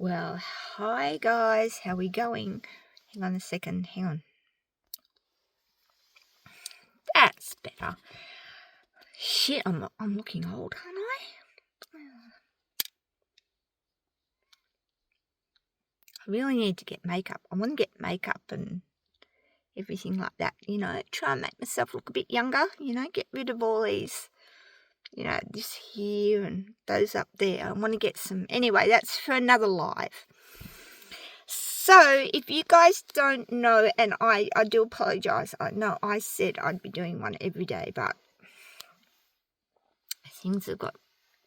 Well, hi guys, how we going? Hang on a second, hang on. That's better. Shit, I'm looking old, aren't I? I really need to get makeup. I want to get makeup and everything like that, try and make myself look a bit younger, get rid of all these, this here and those up there. I want to get some, anyway, that's for another live. So, if you guys don't know, and I do apologise, I know I said I'd be doing one every day, but things have got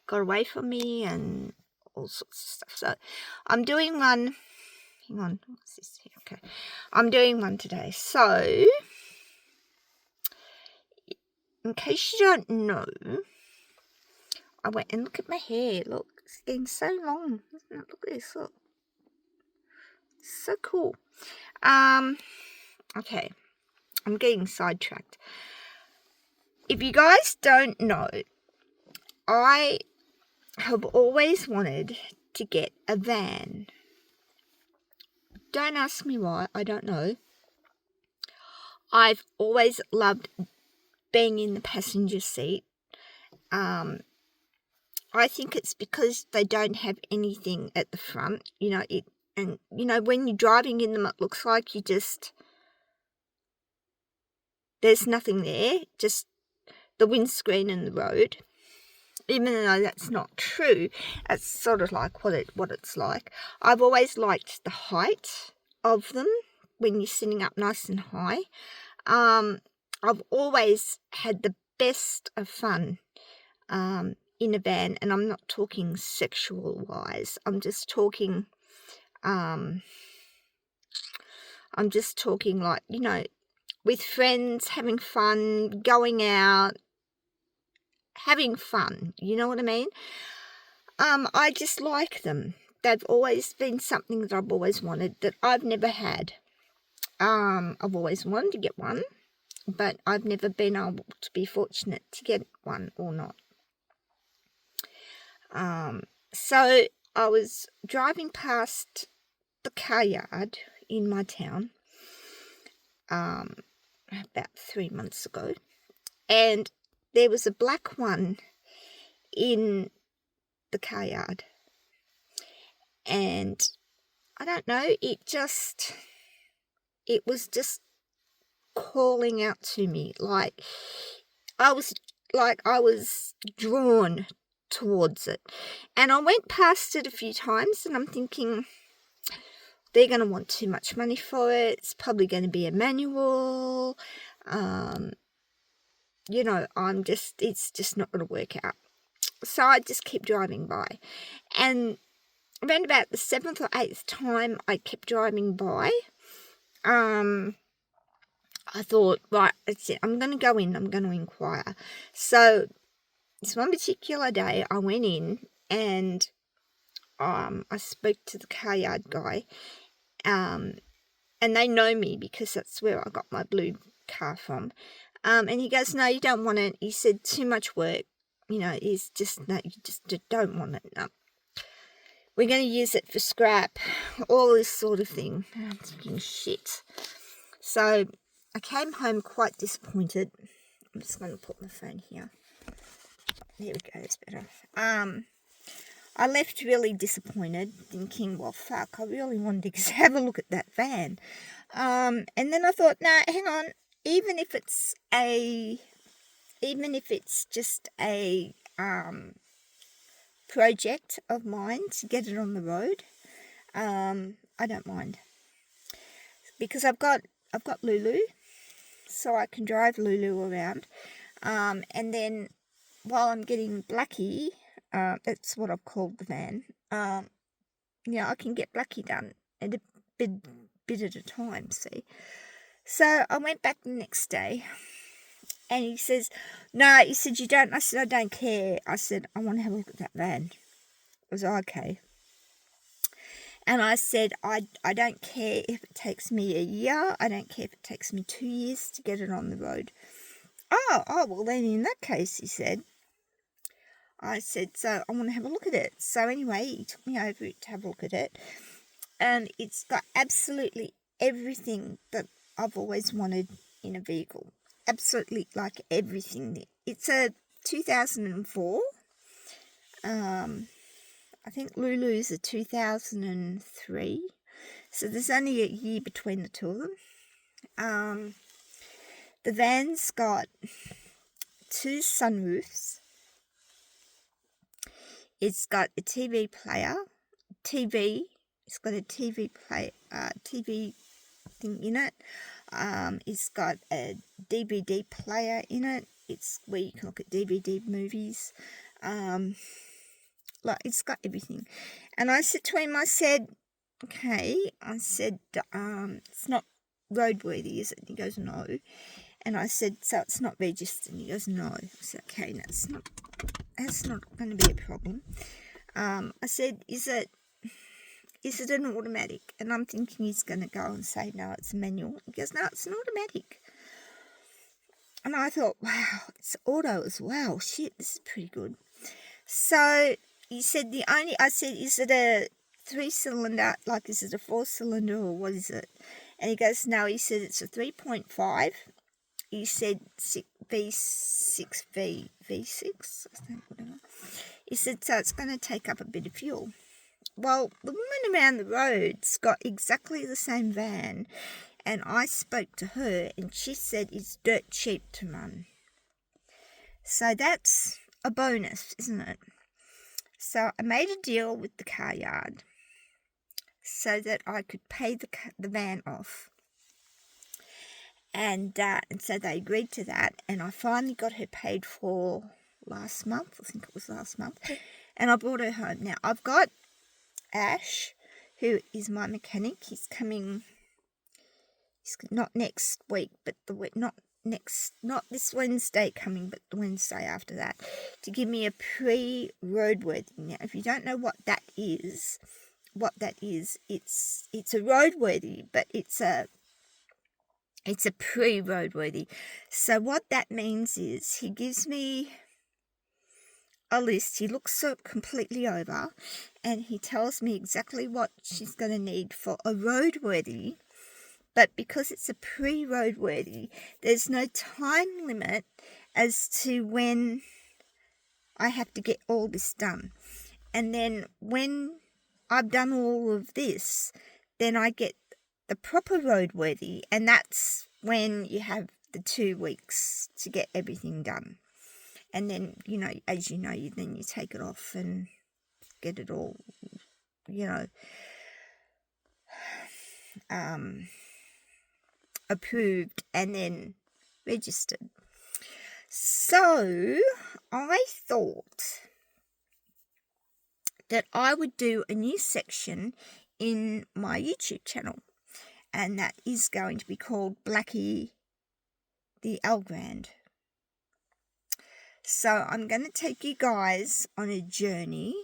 away from me and all sorts of stuff. So, I'm doing one, hang on, what's this here? Okay, I'm doing one today. So, in case you don't know, I went and look at my hair. Look, it's getting so long, isn't it? Look at this, look. So cool. Okay, I'm getting sidetracked. If you guys don't know, I have always wanted to get a van. Don't ask me why, I don't know. I've always loved being in the passenger seat. I think it's because they don't have anything at the front, when you're driving in them, it looks like there's nothing there, just the windscreen and the road. Even though that's not true, it's sort of like what it's like. I've always liked the height of them when you're sitting up nice and high. I've always had the best of fun in a van, and I'm not talking sexual wise. I'm just talking like, with friends, having fun, going out, having fun, you know what I mean? I just like them. They've always been something that I've always wanted that I've never had. I've always wanted to get one, but I've never been able to be fortunate to get one or not. So I was driving past the car yard in my town about 3 months ago, and there was a black one in the car yard, and I don't know, it was just calling out to me, like I was drawn towards it. And I went past it a few times, and I'm thinking, they're going to want too much money for it. It's probably going to be a manual. It's just not going to work out. So I just keep driving by. And around about the 7th or 8th time I kept driving by, I thought, right, that's it. I'm going to go in. I'm going to inquire. So this one particular day I went in, and I spoke to the car yard guy, and they know me because that's where I got my blue car from. And he goes, no, you don't want it. He said, too much work. He's just, no, you just don't want it. No. We're going to use it for scrap, all this sort of thing. And I'm thinking, shit. So I came home quite disappointed. I'm just going to put my phone here. There we go, it's better. I left really disappointed, thinking, well, fuck, I really wanted to have a look at that van. And then I thought, no, hang on, even if it's just a project of mine to get it on the road, I don't mind, because I've got Lulu, so I can drive Lulu around, and then while I'm getting Blacky, that's what I've called the van, I can get Blacky done at a bit at a time, see. So I went back the next day, and he says, no, he said, you don't. I said, I don't care. I said, I want to have a look at that van. I was okay. And I said, I don't care if it takes me a year. I don't care if it takes me 2 years to get it on the road. Oh, well then in that case, he said, I said, so I want to have a look at it. So anyway, he took me over to have a look at it. And it's got absolutely everything that I've always wanted in a vehicle. Absolutely, like everything. It's a 2004. I think Lulu's a 2003. So there's only a year between the two of them. The van's got 2 sunroofs. It's got a TV player. It's got a TV thing in it. It's got a DVD player in it. It's where you can look at DVD movies. Like, it's got everything. And I said to him, I said, okay, it's not roadworthy, is it? And he goes, no. And I said, so it's not registered? And he goes, no. I said, okay, that's not going to be a problem. I said, is it an automatic? And I'm thinking he's going to go and say, no, it's a manual. He goes, no, it's an automatic. And I thought, wow, it's auto as well. Shit, this is pretty good. So he said, I said, is it a 3-cylinder? Like, is it a 4-cylinder or what is it? And he goes, no, he said it's a 3.5. He said V6, V6, I think, whatever. He said, so it's going to take up a bit of fuel. Well, the woman around the road's got exactly the same van, and I spoke to her, and she said it's dirt cheap to run. So that's a bonus, isn't it? So I made a deal with the car yard so that I could pay the van off. And so they agreed to that, and I finally got her paid for last month. I think it was last month. And I brought her home. Now, I've got Ash, who is my mechanic. He's coming, not next week, but not this Wednesday coming, but the Wednesday after that, to give me a pre-roadworthy. Now, if you don't know what that is, it's a roadworthy, but it's a pre-roadworthy. So what that means is he gives me a list. He looks it completely over, and he tells me exactly what she's going to need for a roadworthy. But because it's a pre-roadworthy, there's no time limit as to when I have to get all this done. And then when I've done all of this, then I get the proper roadworthy, and that's when you have the 2 weeks to get everything done. And then, as you know, then you take it off and get it all, approved and then registered. So I thought that I would do a new section in my YouTube channel, and that is going to be called Blacky the Elgrand. So I'm going to take you guys on a journey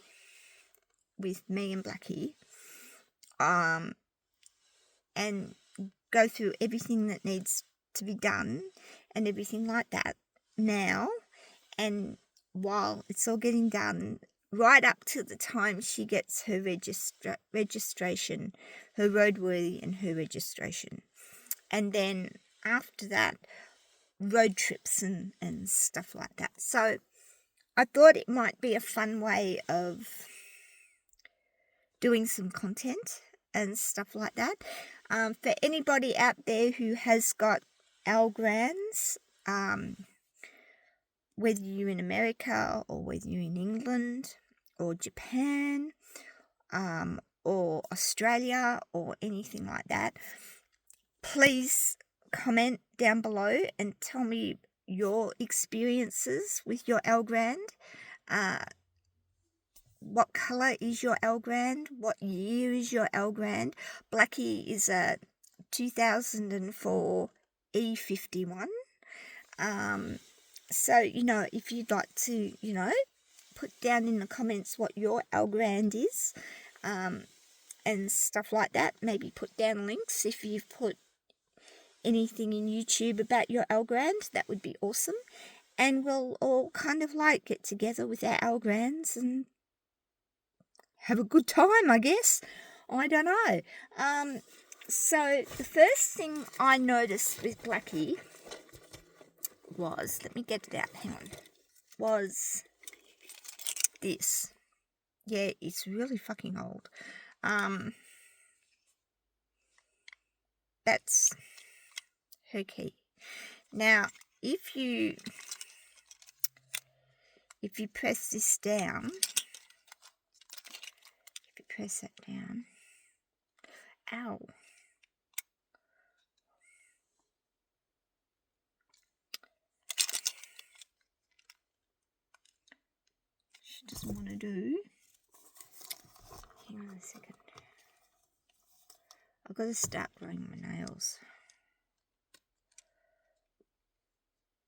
with me and Blacky, and go through everything that needs to be done and everything like that now, and while it's all getting done, right up to the time she gets her registration, her roadworthy and her registration. And then after that, road trips and stuff like that. So I thought it might be a fun way of doing some content and stuff like that. For anybody out there who has got Elgrands, whether you're in America or whether you're in England or Japan, or Australia or anything like that, please comment down below and tell me your experiences with your Elgrand. What colour is your Elgrand? What year is your Elgrand? Blacky is a 2004 E51. So, if you'd like to, put down in the comments what your Elgrand is, and stuff like that. Maybe put down links if you've put anything in YouTube about your Elgrand. That would be awesome. and we'll all kind of like get together with our Elgrands and have a good time, I guess. I don't know. So the first thing I noticed with Blacky was, let me get it out, hang on, was this. Yeah, it's really fucking old. That's her key. Now, if you press this down, press that down, ow. She doesn't want to do. Hang on a second. I've got to start growing my nails.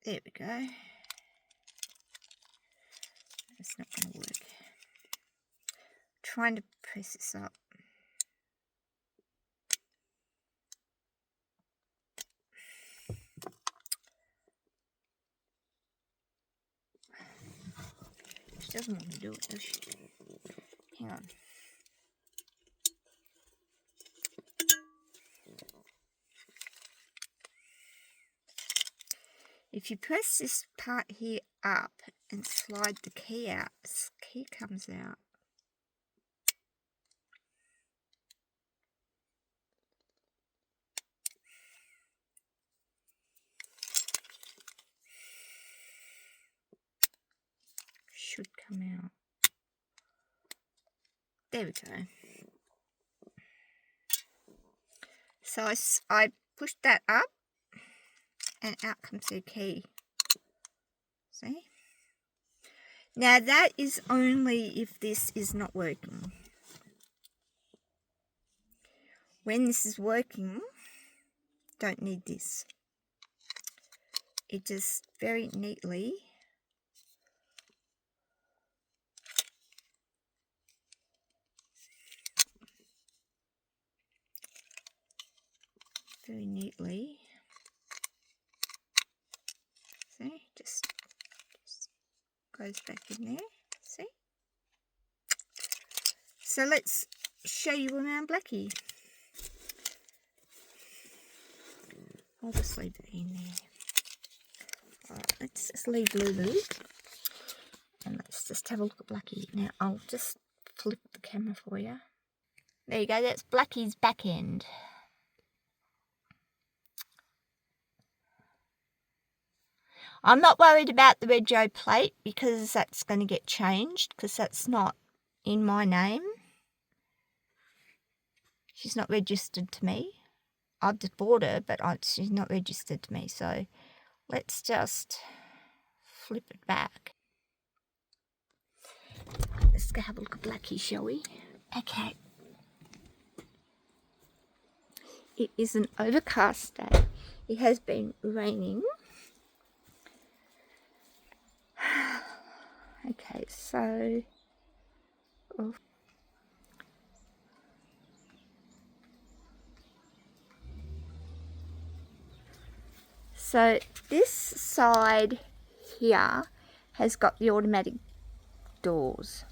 There we go. It's not going to work. Trying to press this up. She doesn't want to do it, does she? Hang on. If you press this part here up and slide the key out, this key comes out. Should come out. There we go. So I pushed that up and out comes the key. See? Now that is only if this is not working. When this is working, don't need this. It just very neatly see, just goes back in there, see. So let's show you around Blacky. I'll just leave it in there. Alright, let's just leave Lulu and let's just have a look at Blacky. Now I'll just flip the camera for you. There you go, that's Blacky's back end. I'm not worried about the rego plate because that's going to get changed because that's not in my name. She's not registered to me. I've just bought her, but she's not registered to me. So let's just flip it back. Let's go have a look at Blacky, shall we? Okay. It is an overcast day. It has been raining. Okay, so this side here has got the automatic doors,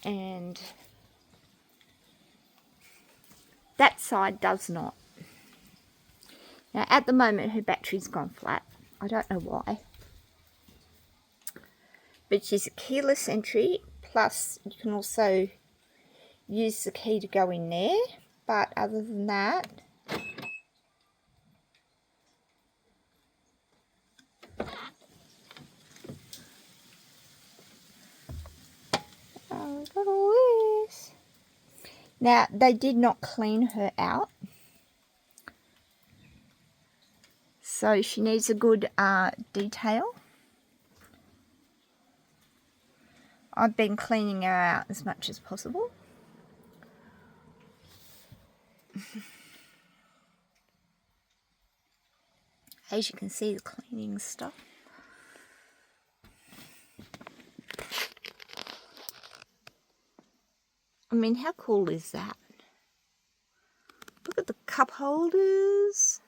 and that side does not. Now at the moment her battery's gone flat. I don't know why. But she's a keyless entry, plus you can also use the key to go in there. But other than that, oh, look at all this. Now they did not clean her out, so she needs a good detail. I've been cleaning her out as much as possible. As you can see, the cleaning stuff. I mean, how cool is that? Look at the cup holders.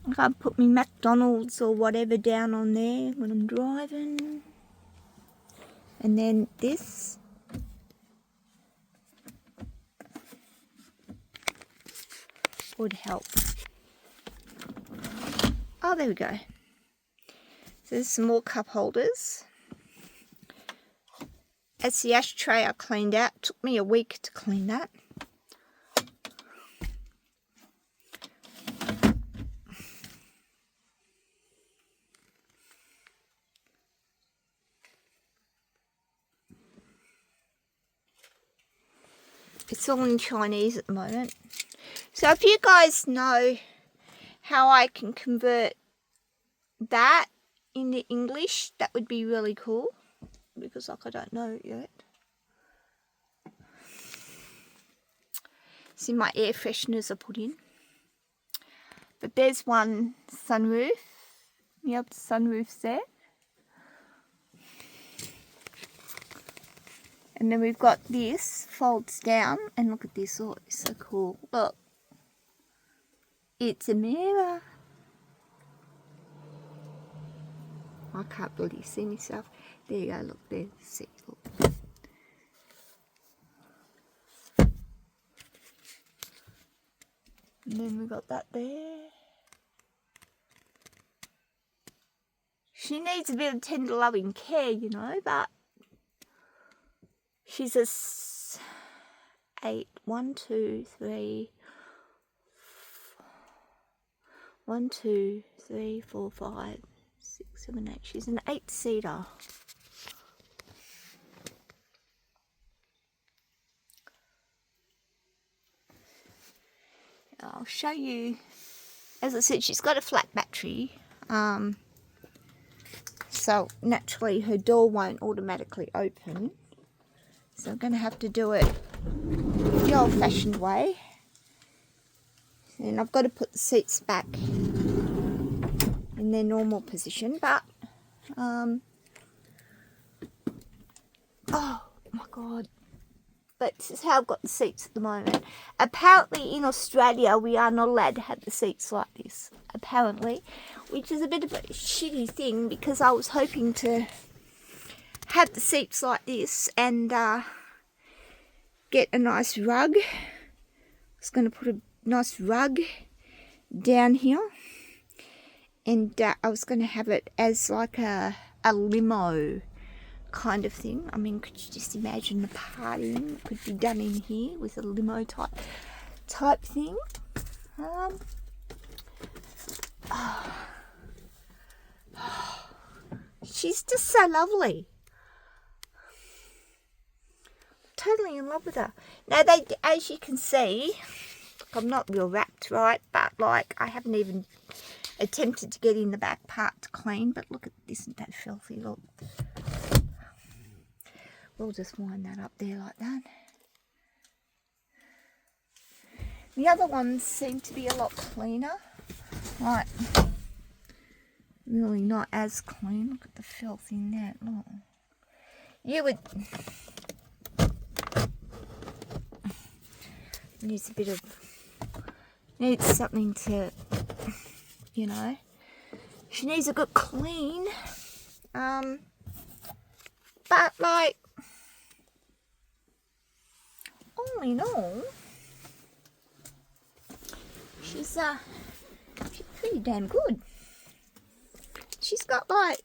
I can't put my McDonald's or whatever down on there when I'm driving. And then this. Would help. Oh, there we go. So there's some more cup holders. That's the ashtray I cleaned out. It took me a week to clean that. It's all in Chinese at the moment. So if you guys know how I can convert that into English, that would be really cool. Because like I don't know it yet. See, my air fresheners are put in. But there's one sunroof. The other sunroof's there. And then we've got this, folds down, and look at this, oh, it's so cool. Look, it's a mirror. I can't bloody see myself. There you go, look there, see, look. And then we got that there. She needs a bit of tender loving care, you know, but she's a 8. 1, 2, 3. 1, 2, 3, 4, 5, 6, 7, 8. She's an 8-seater. I'll show you. As I said, she's got a flat battery. So naturally her door won't automatically open. So I'm going to have to do it the old-fashioned way. And I've got to put the seats back in their normal position. But, oh my God. But this is how I've got the seats at the moment. Apparently in Australia we are not allowed to have the seats like this. Apparently. Which is a bit of a shitty thing because I was hoping to have the seats like this and get a nice rug. I was going to put a nice rug down here. And I was going to have it as like a limo kind of thing. I mean, could you just imagine the partying could be done in here with a limo type thing? She's just so lovely. Totally in love with her. Now, as you can see, I'm not real wrapped, right? But like, I haven't even attempted to get in the back part to clean. But look at this, isn't that filthy? Look. We'll just wind that up there like that. The other ones seem to be a lot cleaner. Like, really not as clean. Look at the filth in that. Look. You would... Needs a bit of... Needs something to... You know. She needs a good clean. But like... All in all, she's pretty damn good. She's got like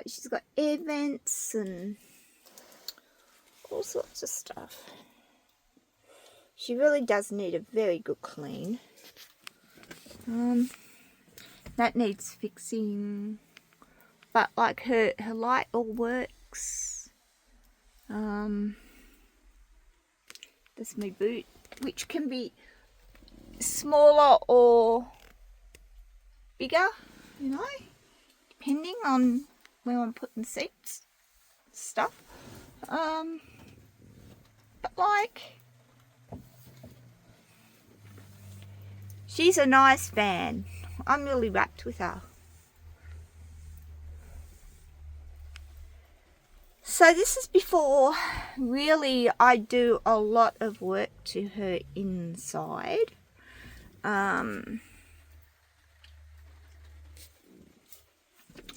she's got air vents and all sorts of stuff. She really does need a very good clean. That needs fixing, but like her light all works. That's my boot, which can be smaller or bigger, you know, depending on where I'm putting the seats, stuff. But like, she's a nice van. I'm really wrapped with her. So this is before really I do a lot of work to her inside.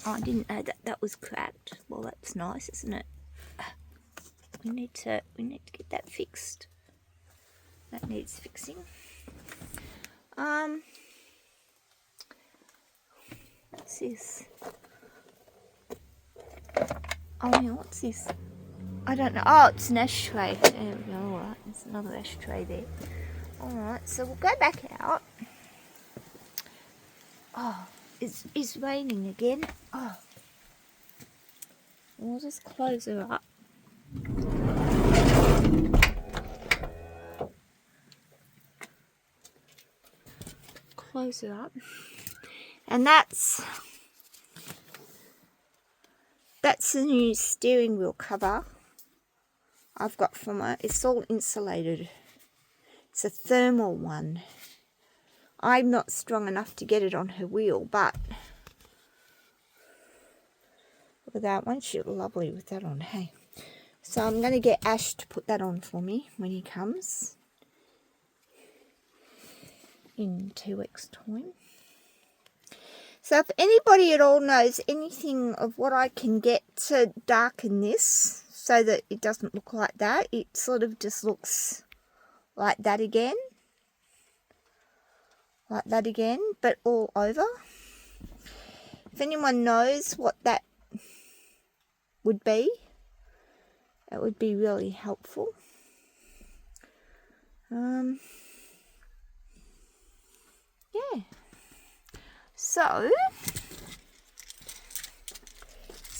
Oh, I didn't know that that was cracked. Well, that's nice, isn't it? We need to get that fixed. That needs fixing. What's this? Oh yeah, what's this? I don't know. Oh, it's an ashtray. There we go. Alright, there's another ashtray there. Alright, so we'll go back out. Oh, it's raining again. Oh. We'll just close her up. Close it up. And that's the new steering wheel cover I've got from it. It's all insulated. It's a thermal one. I'm not strong enough to get it on her wheel, but look at that one. She looked lovely with that on, hey. So I'm going to get Ash to put that on for me when he comes in 2 weeks' time. So if anybody at all knows anything of what I can get to darken this so that it doesn't look like that, it sort of just looks like that again. Like that again, but all over. If anyone knows what that would be, it would be really helpful. Yeah. So,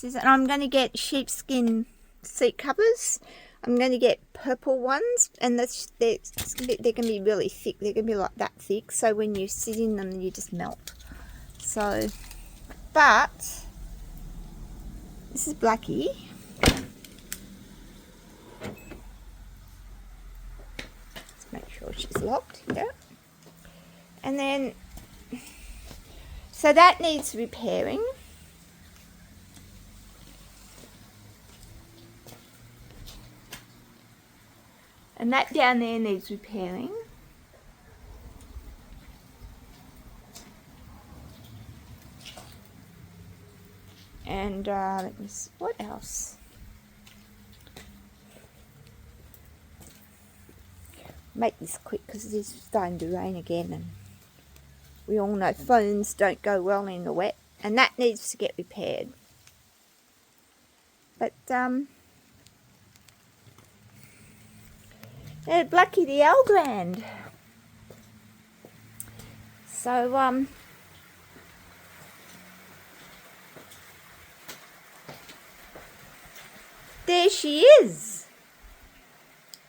and I'm going to get sheepskin seat covers. I'm going to get purple ones, and they're going to be really thick. They're going to be like that thick, so when you sit in them, you just melt. So, but this is Blacky. Let's make sure she's locked here. And then, so that needs repairing. And that down there needs repairing. And let me see, what else? Make this quick because it is starting to rain again, and we all know phones don't go well in the wet, and that needs to get repaired. But Blacky the Elgrand. So there she is.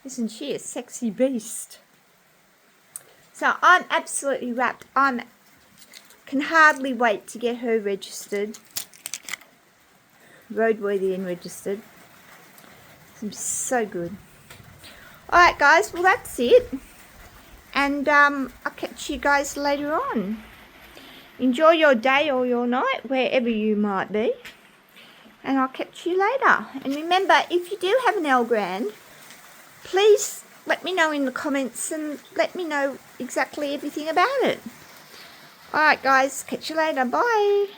Isn't she a sexy beast? So I'm absolutely wrapped. Can hardly wait to get her registered, roadworthy and registered. It's so good. Alright guys, well that's it. And I'll catch you guys later on. Enjoy your day or your night, wherever you might be. And I'll catch you later. And remember, if you do have an Elgrand, please let me know in the comments and let me know exactly everything about it. Alright guys, catch you later. Bye.